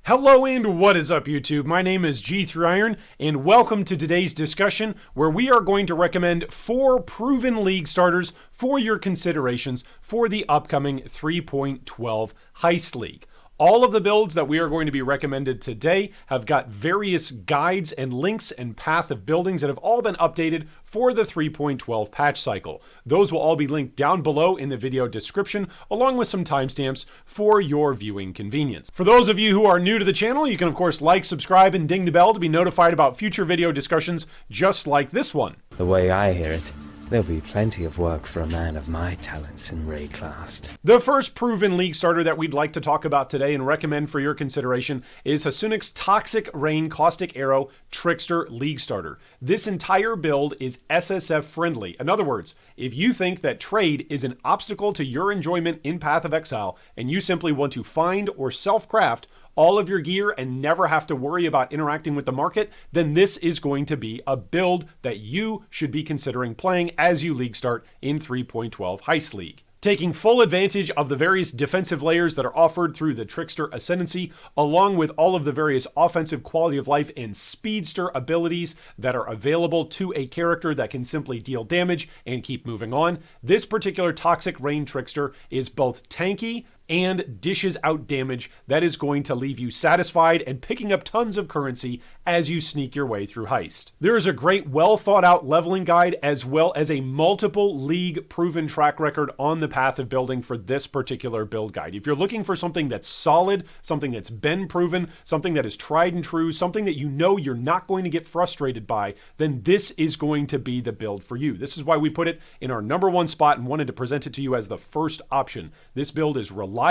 Hello and what is up YouTube? My name is G3Iron and welcome to today's discussion where we are going to recommend 4 proven league starters for your considerations for the upcoming 3.12 Heist League. All of the builds that we are going to be recommended today have got various guides and links and path of buildings that have all been updated for the 3.12 patch cycle. Those will all be linked down below in the video description, along with some timestamps for your viewing convenience. For those of you who are new to the channel, you can of course like, subscribe, and ding the bell to be notified about future video discussions just like this one. The way I hear it, there'll be plenty of work for a man of my talents in Rayclast. The first proven league starter that we'd like to talk about today and recommend for your consideration is Hasunik's Toxic Rain Caustic Arrow Trickster League Starter. This entire build is SSF friendly. In other words, if you think that trade is an obstacle to your enjoyment in Path of Exile and you simply want to find or self-craft all of your gear and never have to worry about interacting with the market, then this is going to be a build that you should be considering playing as you league start in 3.12 Heist League. Taking full advantage of the various defensive layers that are offered through the Trickster Ascendancy, along with all of the various offensive quality of life and speedster abilities that are available to a character that can simply deal damage and keep moving on, this particular Toxic Rain Trickster is both tanky and dishes out damage that is going to leave you satisfied and picking up tons of currency as you sneak your way through Heist. There is a great well thought out leveling guide as well as a multiple league proven track record on the path of building for this particular build guide. If you're looking for something that's solid, something that's been proven, something that is tried and true, something that you know you're not going to get frustrated by, then this is going to be the build for you. This is why we put it in our #1 spot and wanted to present it to you as the first option. This build is reliable.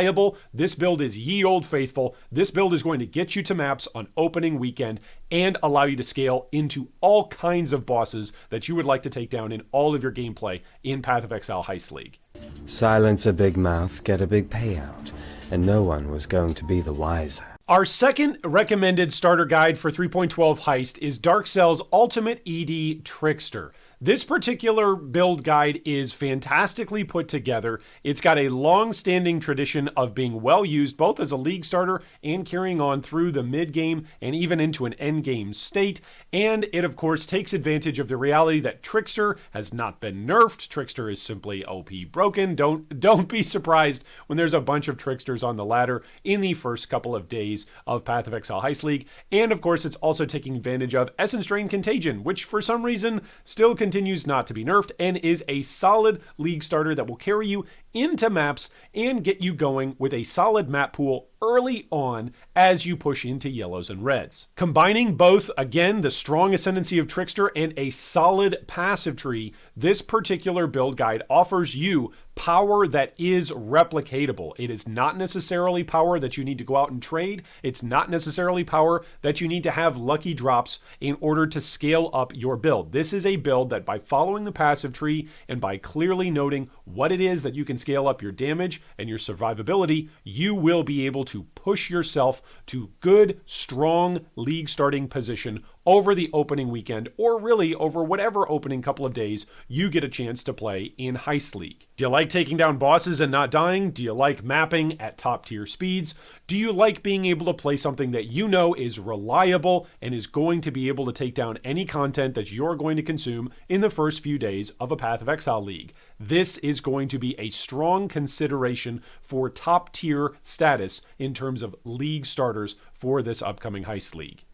This build is ye old faithful. This build is going to get you to maps on opening weekend and allow you to scale into all kinds of bosses that you would like to take down in all of your gameplay in Path of Exile Heist League. Silence a big mouth, get a big payout, and no one was going to be the wiser. Our second recommended starter guide for 3.12 Heist is Darkxell's Ultimate EDTrickster. This particular build guide is fantastically put together. It's got a long-standing tradition of being well used both as a league starter and carrying on through the mid-game and even into an end-game state. And it, of course, takes advantage of the reality that Trickster has not been nerfed. Trickster is simply OP broken. Don't be surprised when there's a bunch of Tricksters on the ladder in the first couple of days of Path of Exile Heist League. And, of course, it's also taking advantage of Essence Drain Contagion, which for some reason still continues not to be nerfed and is a solid league starter that will carry you into maps and get you going with a solid map pool early on as you push into yellows and reds. Combining both, again, the strong ascendancy of Trickster and a solid passive tree, this particular build guide offers you power that is replicatable. It is not necessarily power that you need to go out and trade. It's not necessarily power that you need to have lucky drops in order to scale up your build. This is a build that by following the passive tree and by clearly noting what it is that you can scale up your damage and your survivability, you will be able to push yourself to good, strong league starting position over the opening weekend, or really over whatever opening couple of days you get a chance to play in Heist League. Do you like taking down bosses and not dying? Do you like mapping at top tier speeds? Do you like being able to play something that you know is reliable and is going to be able to take down any content that you're going to consume in the first few days of a Path of Exile League? This is going to be a strong consideration for top tier status in terms of league starters for this upcoming Heist League.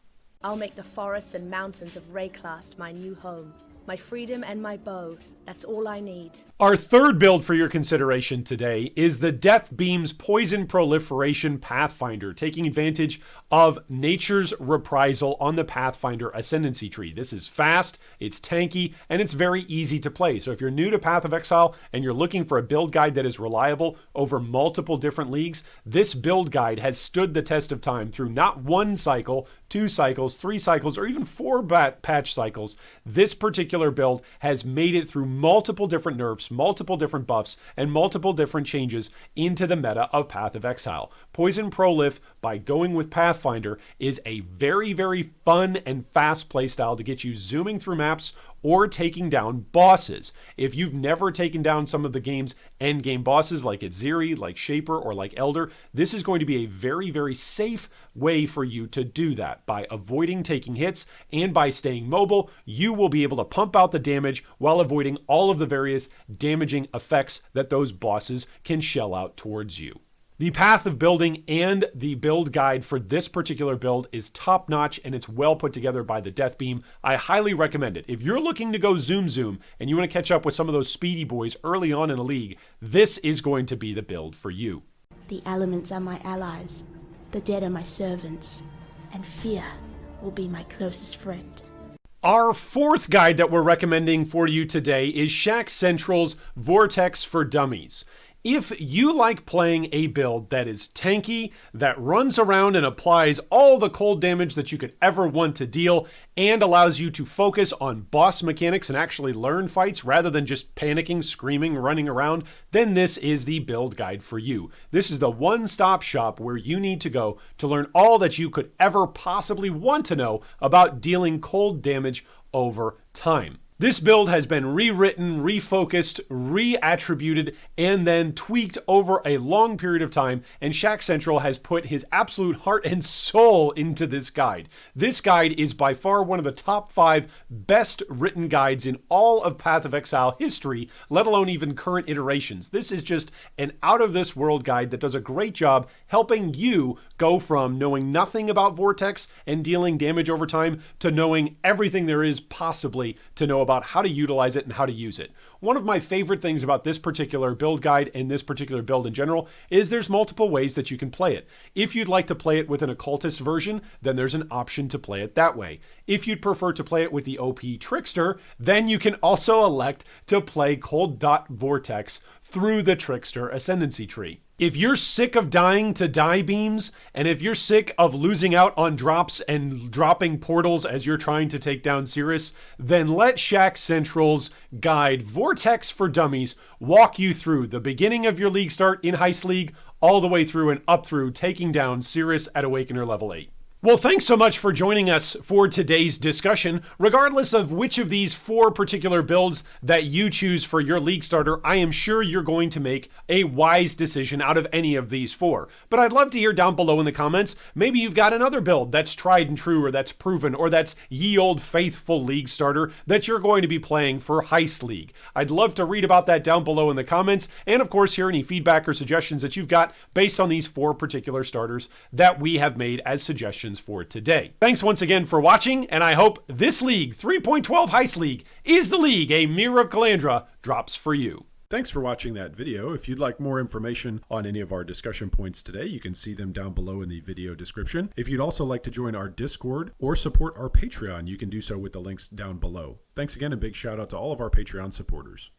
I'll make the forests and mountains of Rayclast my new home. My freedom and my bow, that's all I need. Our third build for your consideration today is the TheDeathBeam's Poison Proliferation Pathfinder, taking advantage of nature's reprisal on the Pathfinder Ascendancy tree. This is fast, it's tanky, and it's very easy to play. So if you're new to Path of Exile and you're looking for a build guide that is reliable over multiple different leagues, this build guide has stood the test of time through not one cycle, 2 cycles, 3 cycles, or even 4 patch cycles. This particular build has made it through multiple different nerfs, multiple different buffs, and multiple different changes into the meta of Path of Exile. Poison Prolif, by going with Pathfinder, is a very, very fun and fast playstyle to get you zooming through maps or taking down bosses. If you've never taken down some of the game's endgame bosses like Itziri, like Shaper, or like Elder, this is going to be a very, very safe way for you to do that. By avoiding taking hits and by staying mobile, you will be able to pump out the damage while avoiding all of the various damaging effects that those bosses can shell out towards you. The path of building and the build guide for this particular build is top notch, and it's well put together by TheDeathBeam. I highly recommend it. If you're looking to go zoom and you want to catch up with some of those speedy boys early on in a league, this is going to be the build for you. The elements are my allies, the dead are my servants, and fear will be my closest friend. Our fourth guide that we're recommending for you today is ShakCentral's Vortex for Dummies. If you like playing a build that is tanky, that runs around and applies all the cold damage that you could ever want to deal, and allows you to focus on boss mechanics and actually learn fights rather than just panicking, screaming, running around, then this is the build guide for you. This is the one-stop shop where you need to go to learn all that you could ever possibly want to know about dealing cold damage over time. This build has been rewritten, refocused, reattributed, and then tweaked over a long period of time, and ShakCentral has put his absolute heart and soul into this guide. This guide is by far one of the top 5 best written guides in all of Path of Exile history, let alone even current iterations. This is just an out-of-this-world guide that does a great job helping you go from knowing nothing about Vortex and dealing damage over time to knowing everything there is possibly to know about how to utilize it and how to use it. One of my favorite things about this particular build guide and this particular build in general is there's multiple ways that you can play it. If you'd like to play it with an occultist version, then there's an option to play it that way. If you'd prefer to play it with the OP Trickster, then you can also elect to play Cold Dot Vortex through the Trickster Ascendancy tree. If you're sick of dying to die beams, and if you're sick of losing out on drops and dropping portals as you're trying to take down Cirrus, then let ShakCentral's guide Vortex for Dummies walk you through the beginning of your league start in Heist League, all the way through and up through taking down Cirrus at Awakener level 8. Well, thanks so much for joining us for today's discussion. Regardless of which of these 4 particular builds that you choose for your league starter, I am sure you're going to make a wise decision out of any of these 4. But I'd love to hear down below in the comments, maybe you've got another build that's tried and true, or that's proven, or that's ye old faithful league starter that you're going to be playing for Heist League. I'd love to read about that down below in the comments, and of course hear any feedback or suggestions that you've got based on these 4 particular starters that we have made as suggestions for today. Thanks once again for watching, and I hope this league, 3.12 Heist League, is the league a Mirror of Calandra drops for you. Thanks for watching that video. If you'd like more information on any of our discussion points today, you can see them down below in the video description. If you'd also like to join our Discord or support our Patreon, you can do so with the links down below. Thanks again, and big shout out to all of our Patreon supporters.